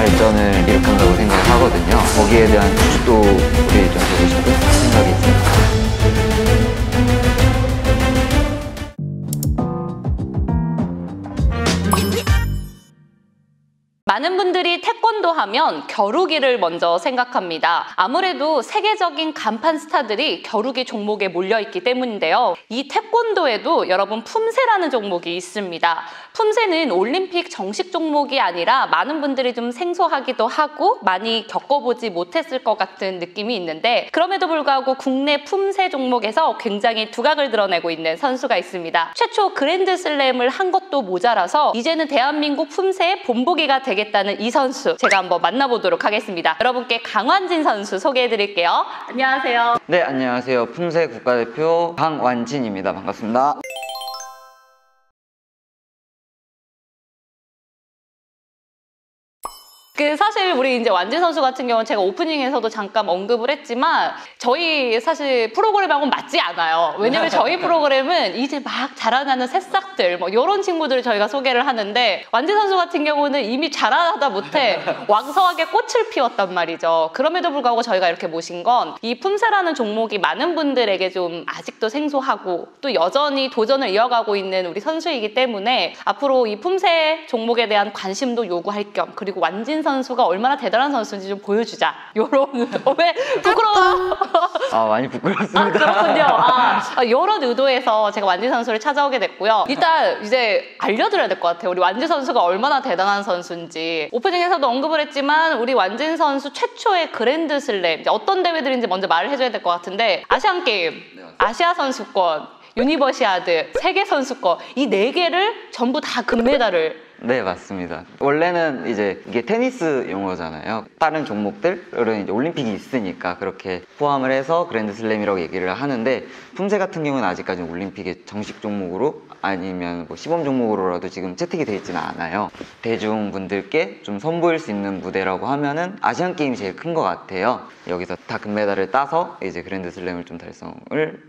발전을 일으킨다고 생각을 하거든요. 거기에 대한 주도를 좀 되고 싶은 생각이 있습니다. 많은 분들이 태권도 하면 겨루기를 먼저 생각합니다. 아무래도 세계적인 간판 스타들이 겨루기 종목에 몰려있기 때문인데요. 이 태권도에도 여러분 품새라는 종목이 있습니다. 품새는 올림픽 정식 종목이 아니라 많은 분들이 좀 생소하기도 하고 많이 겪어보지 못했을 것 같은 느낌이 있는데, 그럼에도 불구하고 국내 품새 종목에서 굉장히 두각을 드러내고 있는 선수가 있습니다. 최초 그랜드슬램을 한 것도 모자라서 이제는 대한민국 품새의 본보기가 되겠다는 이 선수, 제가 한번 만나보도록 하겠습니다. 여러분께 강완진 선수 소개해드릴게요. 안녕하세요. 네, 안녕하세요. 품새 국가대표 강완진입니다. 반갑습니다. 사실 우리 이제 완진 선수 같은 경우는 제가 오프닝에서도 잠깐 언급을 했지만 저희 사실 프로그램하고는 맞지 않아요. 왜냐면 저희 프로그램은 이제 막 자라나는 새싹들 뭐 이런 친구들을 저희가 소개를 하는데, 완진 선수 같은 경우는 이미 자라나다 못해 왕성하게 꽃을 피웠단 말이죠. 그럼에도 불구하고 저희가 이렇게 모신 건 이 품새라는 종목이 많은 분들에게 좀 아직도 생소하고 또 여전히 도전을 이어가고 있는 우리 선수이기 때문에 앞으로 이 품새 종목에 대한 관심도 요구할 겸, 그리고 완진 선수가 얼마나 대단한 선수인지 좀 보여주자. 요런 왜 부끄러워? 많이 부끄럽습니다. 그렇군요. 이런 의도에서 제가 완진 선수를 찾아오게 됐고요. 일단 이제 알려드려야 될 것 같아요. 우리 완진 선수가 얼마나 대단한 선수인지. 오프닝에서도 언급을 했지만 우리 완진 선수 최초의 그랜드슬램, 이제 어떤 대회들인지 먼저 말을 해줘야 될 것 같은데, 아시안게임, 아시아 선수권, 유니버시아드, 세계 선수권, 이 4개를 전부 다 금메달을. 네, 맞습니다. 원래는 이제 이게 테니스 용어잖아요. 다른 종목들은 이제 올림픽이 있으니까 그렇게 포함을 해서 그랜드슬램이라고 얘기를 하는데, 품새 같은 경우는 아직까지 올림픽의 정식 종목으로 아니면 뭐 시범 종목으로라도 지금 채택이 되어 있지는 않아요. 대중분들께 좀 선보일 수 있는 무대라고 하면은 아시안게임이 제일 큰 것 같아요. 여기서 다 금메달을 따서 이제 그랜드슬램을 좀 달성을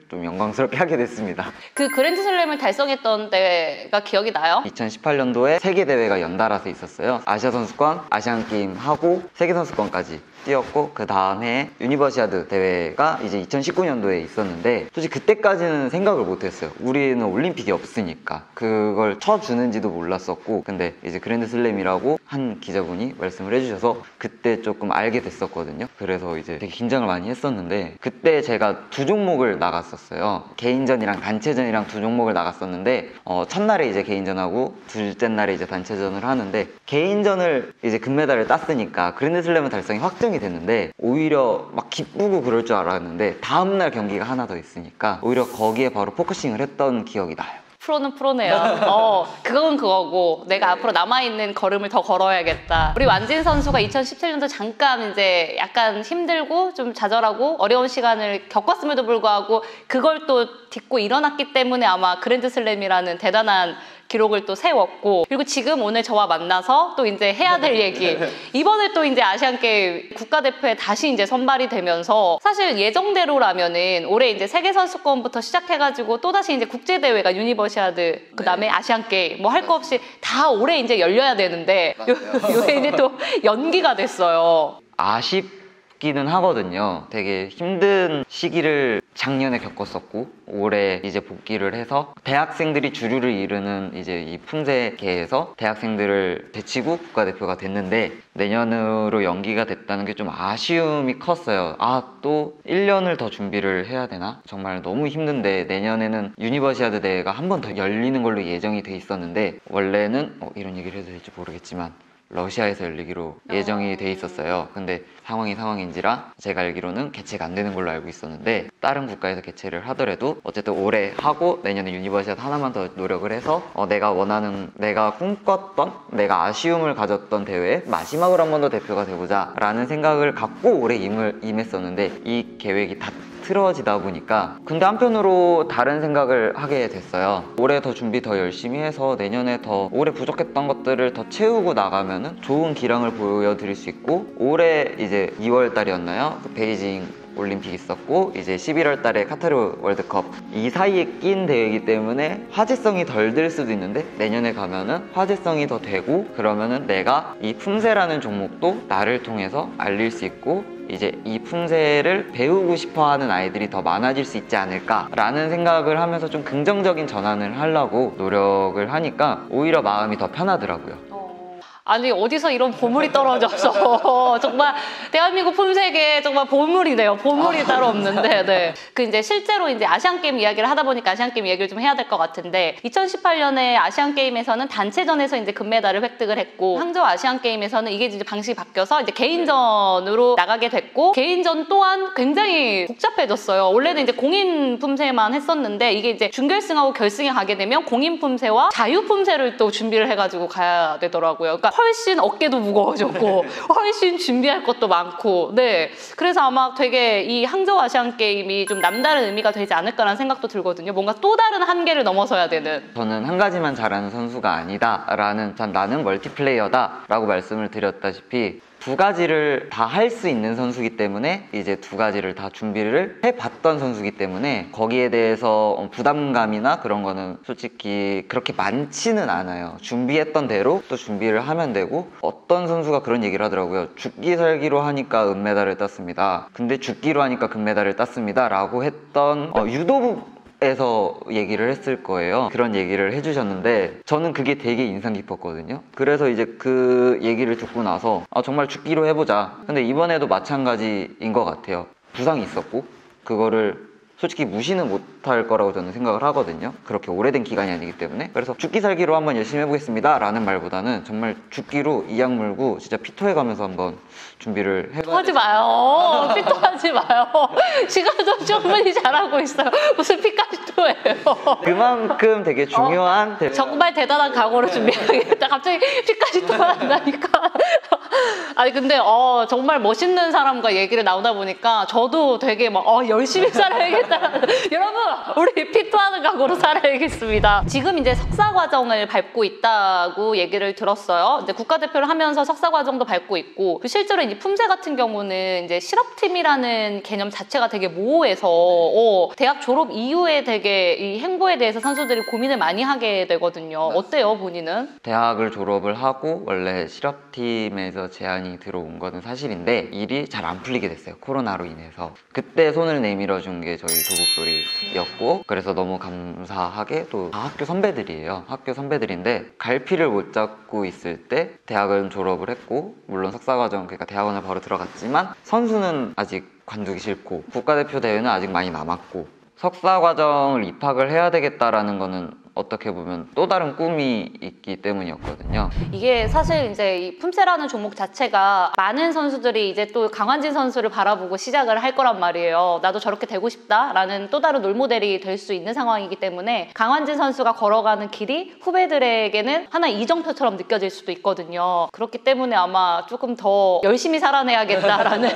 좀 영광스럽게 하게 됐습니다. 그 그랜드슬램을 달성했던 때가 기억이 나요? 2018년도에 세계 대회가 연달아서 있었어요. 아시아 선수권, 아시안 게임 하고 세계 선수권까지 뛰었고, 그 다음에 유니버시아드 대회가 이제 2019년도에 있었는데, 솔직히 그때까지는 생각을 못했어요. 우리는 올림픽이 없으니까 그걸 쳐주는지도 몰랐었고, 근데 이제 그랜드슬램이라고 한 기자분이 말씀을 해주셔서 그때 조금 알게 됐었거든요. 그래서 이제 되게 긴장을 많이 했었는데, 그때 제가 2종목을 나갔었어요. 개인전이랑 단체전이랑 2종목을 나갔었는데, 첫날에 이제 개인전하고 둘째 날에 이제 단체전을 하는데, 개인전을 이제 금메달을 땄으니까 그랜드슬램은 달성이 확정이 됐는데, 오히려 막 기쁘고 그럴 줄 알았는데 다음날 경기가 하나 더 있으니까 오히려 거기에 바로 포커싱을 했던 기억이 나요. 프로는 프로네요. 그건 그거고 내가 앞으로 남아있는 걸음을 더 걸어야겠다. 우리 완진 선수가 2017년도 잠깐 이제 약간 힘들고 좀 좌절하고 어려운 시간을 겪었음에도 불구하고 그걸 또 딛고 일어났기 때문에 아마 그랜드슬램이라는 대단한 기록을 또 세웠고, 그리고 지금 오늘 저와 만나서 또 이제 해야 될 얘기, 이번에 또 이제 아시안게임 국가대표에 다시 이제 선발이 되면서, 사실 예정대로라면은 올해 이제 세계선수권부터 시작해가지고 또다시 이제 국제대회가 유니버시아드, 그 다음에 아시안게임 뭐 할 거 없이 다 올해 이제 열려야 되는데 요새 이제 또 연기가 됐어요. 아쉽기는 하거든요. 되게 힘든 시기를 작년에 겪었었고, 올해 이제 복귀를 해서 대학생들이 주류를 이루는 이제 이 품새계에서 대학생들을 제치고 국가대표가 됐는데, 내년으로 연기가 됐다는 게 좀 아쉬움이 컸어요. 또 1년을 더 준비를 해야 되나? 정말 너무 힘든데, 내년에는 유니버시아드 대회가 한 번 더 열리는 걸로 예정이 돼 있었는데, 원래는 이런 얘기를 해도 될지 모르겠지만 러시아에서 열리기로 예정이 돼 있었어요. 근데 상황인지라 제가 알기로는 개최가 안 되는 걸로 알고 있었는데, 다른 국가에서 개최를 하더라도 어쨌든 올해 하고 내년에 유니버시아드 하나만 더 노력을 해서 내가 원하는, 내가 꿈꿨던, 내가 아쉬움을 가졌던 대회에 마지막으로 한 번 더 대표가 되보자 라는 생각을 갖고 올해 임했었는데, 이 계획이 다 틀어지다 보니까 근데 한편으로 다른 생각을 하게 됐어요. 올해 더 준비 더 열심히 해서 내년에 더 올해 부족했던 것들을 더 채우고 나가면은 좋은 기량을 보여드릴 수 있고, 올해 이제 2월 달이었나요? 베이징 올림픽 있었고 이제 11월 달에 카타르 월드컵 이 사이에 낀 대회이기 때문에 화제성이 덜 될 수도 있는데 내년에 가면은 화제성이 더 되고 그러면은 내가 이 품새라는 종목도 나를 통해서 알릴 수 있고 이제 이 품새를 배우고 싶어 하는 아이들이 더 많아질 수 있지 않을까라는 생각을 하면서 좀 긍정적인 전환을 하려고 노력을 하니까 오히려 마음이 더 편하더라고요. 아니 어디서 이런 보물이 떨어져서 정말 대한민국 품새계 정말 보물이네요. 보물이 따로 없는데, 네. 그 이제 실제로 이제 아시안 게임 이야기를 하다 보니까 아시안 게임 얘기를 좀 해야 될 것 같은데 2018년에 아시안 게임에서는 단체전에서 이제 금메달을 획득을 했고 항저우 아시안 게임에서는 이게 이제 방식이 바뀌어서 이제 개인전으로 나가게 됐고 개인전 또한 굉장히 복잡해졌어요. 원래는 이제 공인 품새만 했었는데 이게 이제 준결승하고 결승에 가게 되면 공인 품새와 자유 품새를 또 준비를 해가지고 가야 되더라고요. 그러니까 훨씬 어깨도 무거워졌고 훨씬 준비할 것도 많고 네 그래서 아마 되게 이 항저우 아시안 게임이 좀 남다른 의미가 되지 않을까라는 생각도 들거든요. 뭔가 또 다른 한계를 넘어서야 되는. 저는 한 가지만 잘하는 선수가 아니다 라는 나는 멀티플레이어다 라고 말씀을 드렸다시피 두 가지를 다 할 수 있는 선수이기 때문에 이제 두 가지를 다 준비를 해봤던 선수이기 때문에 거기에 대해서 부담감이나 그런 거는 솔직히 그렇게 많지는 않아요. 준비했던 대로 또 준비를 하면 되고 어떤 선수가 그런 얘기를 하더라고요. 죽기 살기로 하니까 은메달을 땄습니다. 근데 죽기로 하니까 금메달을 땄습니다 라고 했던 유도부 에서 얘기를 했을 거예요. 그런 얘기를 해주셨는데 저는 그게 되게 인상 깊었거든요. 그래서 이제 그 얘기를 듣고 나서 정말 죽기로 해보자. 근데 이번에도 마찬가지인 것 같아요. 부상이 있었고 그거를 솔직히 무시는 못할 거라고 저는 생각을 하거든요. 그렇게 오래된 기간이 아니기 때문에. 그래서 죽기 살기로 한번 열심히 해보겠습니다 라는 말보다는 정말 죽기로 이악 물고 진짜 피토해가면서 한번 준비를 해봐야 하지 마요. 피토하지 마요. 지금도 충분히 잘하고 있어요. 무슨 피카시토예요. 그만큼 되게 중요한 정말 대단한 각오로 준비해야겠다. 갑자기 피까지 토한다니까. 아니 근데 정말 멋있는 사람과 얘기를 나오다 보니까 저도 되게 막 열심히 살아야겠다. 여러분 우리 피토하는 각오로 살아야겠습니다. 지금 이제 석사 과정을 밟고 있다고 얘기를 들었어요. 이제 국가대표를 하면서 석사 과정도 밟고 있고 실제로 이제 품새 같은 경우는 이제 실업팀이라는 개념 자체가 되게 모호해서 대학 졸업 이후에 되게 이 행보에 대해서 선수들이 고민을 많이 하게 되거든요. 어때요 본인은? 대학을 졸업을 하고 원래 실업팀에서 제안이 들어온 거는 사실인데 일이 잘 안 풀리게 됐어요. 코로나로 인해서. 그때 손을 내밀어 준 게 저희 도곡소리였고 그래서 너무 감사하게 또 다 학교 선배들이에요. 학교 선배들인데 갈피를 못 잡고 있을 때 대학은 졸업을 했고 물론 석사과정 그러니까 대학원을 바로 들어갔지만 선수는 아직 관두기 싫고 국가대표 대회는 아직 많이 남았고 석사과정을 입학을 해야 되겠다라는 거는 어떻게 보면 또 다른 꿈이 있기 때문이었거든요. 이게 사실 이제 이 품새라는 종목 자체가 많은 선수들이 이제 또 강환진 선수를 바라보고 시작을 할 거란 말이에요. 나도 저렇게 되고 싶다라는 또 다른 롤모델이 될 수 있는 상황이기 때문에 강환진 선수가 걸어가는 길이 후배들에게는 하나의 이정표처럼 느껴질 수도 있거든요. 그렇기 때문에 아마 조금 더 열심히 살아내야겠다라는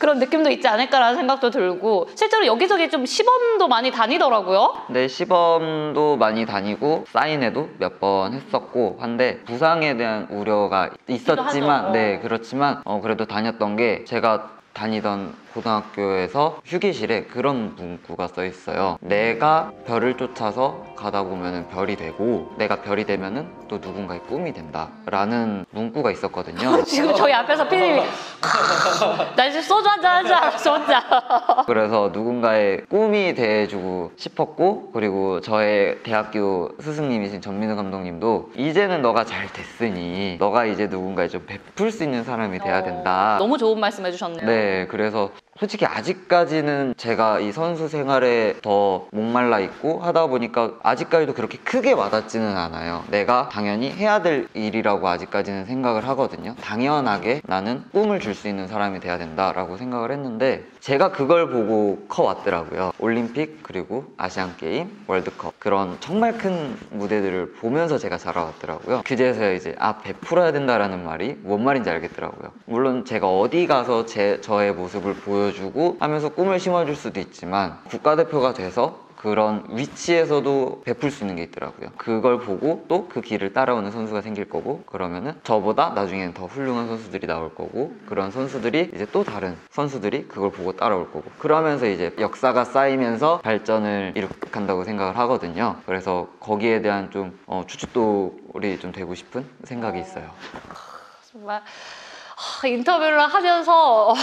그런 느낌도 있지 않을까라는 생각도 들고 실제로 여기저기 좀 시범도 많이 다니더라고요. 네, 시범도 많이 다니고 사인회도 몇 번 했었고 한데 부상에 대한 우려가 있었지만 네 그렇지만 그래도 다녔던 게 제가 다니던 고등학교에서 휴게실에 그런 문구가 써 있어요. 내가 별을 쫓아서 가다 보면은 별이 되고 내가 별이 되면은 또 누군가의 꿈이 된다 라는 문구가 있었거든요. 지금 저희 앞에서 피디님이 나 지금 소주 한잔 하지 않았어 혼자. 그래서 누군가의 꿈이 돼주고 싶었고 그리고 저의 대학교 스승님이신 전민우 감독님도 이제는 너가 잘 됐으니 너가 이제 누군가에 좀 베풀 수 있는 사람이 돼야 된다. 너무 좋은 말씀 해주셨네요. 네, 그래서 솔직히 아직까지는 제가 이 선수 생활에 더 목말라 있고 하다 보니까 아직까지도 그렇게 크게 와닿지는 않아요. 내가 당연히 해야 될 일이라고 아직까지는 생각을 하거든요. 당연하게 나는 꿈을 줄 수 있는 사람이 돼야 된다라고 생각을 했는데 제가 그걸 보고 커왔더라고요. 올림픽 그리고 아시안게임, 월드컵 그런 정말 큰 무대들을 보면서 제가 자라왔더라고요. 그제서야 이제 베풀어야 된다라는 말이 뭔 말인지 알겠더라고요. 물론 제가 어디 가서 저의 모습을 보여주고 하면서 꿈을 심어줄 수도 있지만 국가대표가 돼서 그런 위치에서도 베풀 수 있는 게 있더라고요. 그걸 보고 또 그 길을 따라오는 선수가 생길 거고, 그러면은 저보다 나중에는 더 훌륭한 선수들이 나올 거고, 그런 선수들이 이제 또 다른 선수들이 그걸 보고 따라올 거고, 그러면서 이제 역사가 쌓이면서 발전을 이룩한다고 생각을 하거든요. 그래서 거기에 대한 좀 추측돌이 좀 되고 싶은 생각이 있어요. 정말 인터뷰를 하면서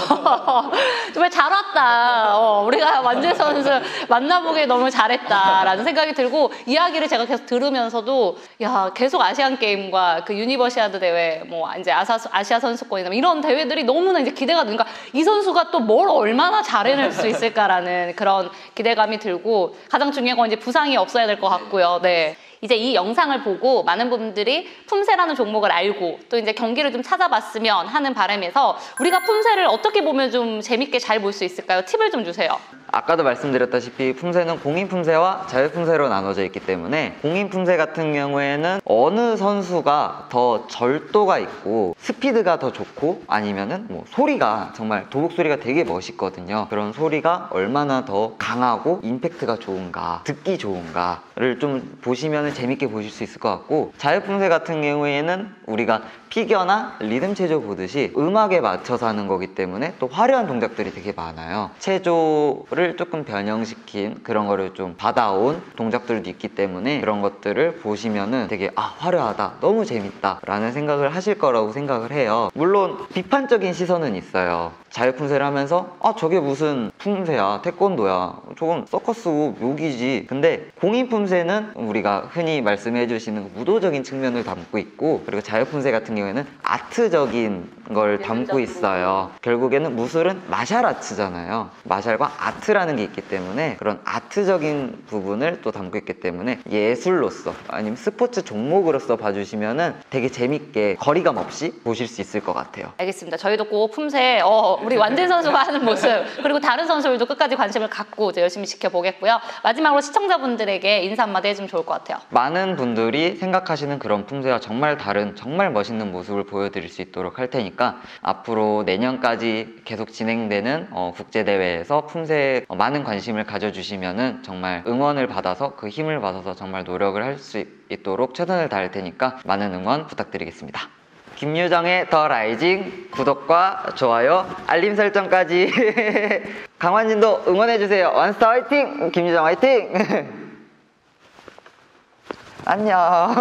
정말 잘 왔다. 우리가 완진 선수 만나보길 너무 잘했다라는 생각이 들고, 이야기를 제가 계속 들으면서도 야, 계속 아시안 게임과 그 유니버시아드 대회, 뭐 이제 아시아 선수권이나 이런 대회들이 너무나 이제 기대가 되니까 이 선수가 또 뭘 얼마나 잘해낼 수 있을까라는 그런 기대감이 들고, 가장 중요한 건 이제 부상이 없어야 될 것 같고요. 네. 이제 이 영상을 보고 많은 분들이 품새라는 종목을 알고 또 이제 경기를 좀 찾아봤으면 하는 바람에서, 우리가 품새를 어떻게 보면 좀 재밌게 잘 볼 수 있을까요? 팁을 좀 주세요. 아까도 말씀드렸다시피 품새는 공인 품새와 자유 품새로 나눠져 있기 때문에, 공인 품새 같은 경우에는 어느 선수가 더 절도가 있고 스피드가 더 좋고, 아니면은 뭐 소리가 정말 도복 소리가 되게 멋있거든요. 그런 소리가 얼마나 더 강하고 임팩트가 좋은가, 듣기 좋은가를 좀 보시면 재밌게 보실 수 있을 것 같고, 자유 품새 같은 경우에는 우리가 피겨나 리듬 체조 보듯이 음악에 맞춰서 하는 거기 때문에 또 화려한 동작들이 되게 많아요. 체조를 조금 변형시킨 그런 거를 좀 받아온 동작들도 있기 때문에, 그런 것들을 보시면은 되게 화려하다, 너무 재밌다 라는 생각을 하실 거라고 생각을 해요. 물론 비판적인 시선은 있어요. 자유품새를 하면서 저게 무슨 품새야, 태권도야, 저건 서커스고 묘기지. 근데 공인품새는 우리가 흔히 말씀해 주시는 무도적인 측면을 담고 있고, 그리고 자유품새 같은 경우에는 아트적인 걸 담고 있어요. 결국에는 무술은 마샬 아트잖아요. 마샬과 아트라는 게 있기 때문에, 그런 아트적인 부분을 또 담고 있기 때문에 예술로서 아니면 스포츠 종목으로서 봐주시면은 되게 재밌게 거리감 없이 보실 수 있을 것 같아요. 알겠습니다. 저희도 꼭 품새 우리 완진 선수가 하는 모습, 그리고 다른 선수들도 끝까지 관심을 갖고 이제 열심히 지켜보겠고요. 마지막으로 시청자분들에게 인사 한마디 해주면 좋을 것 같아요. 많은 분들이 생각하시는 그런 품새와 정말 다른, 정말 멋있는 모습을 보여드릴 수 있도록 할 테니까, 앞으로 내년까지 계속 진행되는 국제대회에서 품새에 많은 관심을 가져주시면은 정말 응원을 받아서, 그 힘을 받아서 정말 노력을 할 수 있도록 최선을 다할 테니까 많은 응원 부탁드리겠습니다. 김유정의 더 라이징 구독과 좋아요, 알림 설정까지 강환진도 응원해주세요. 원스타 화이팅! 김유정 화이팅! 안녕.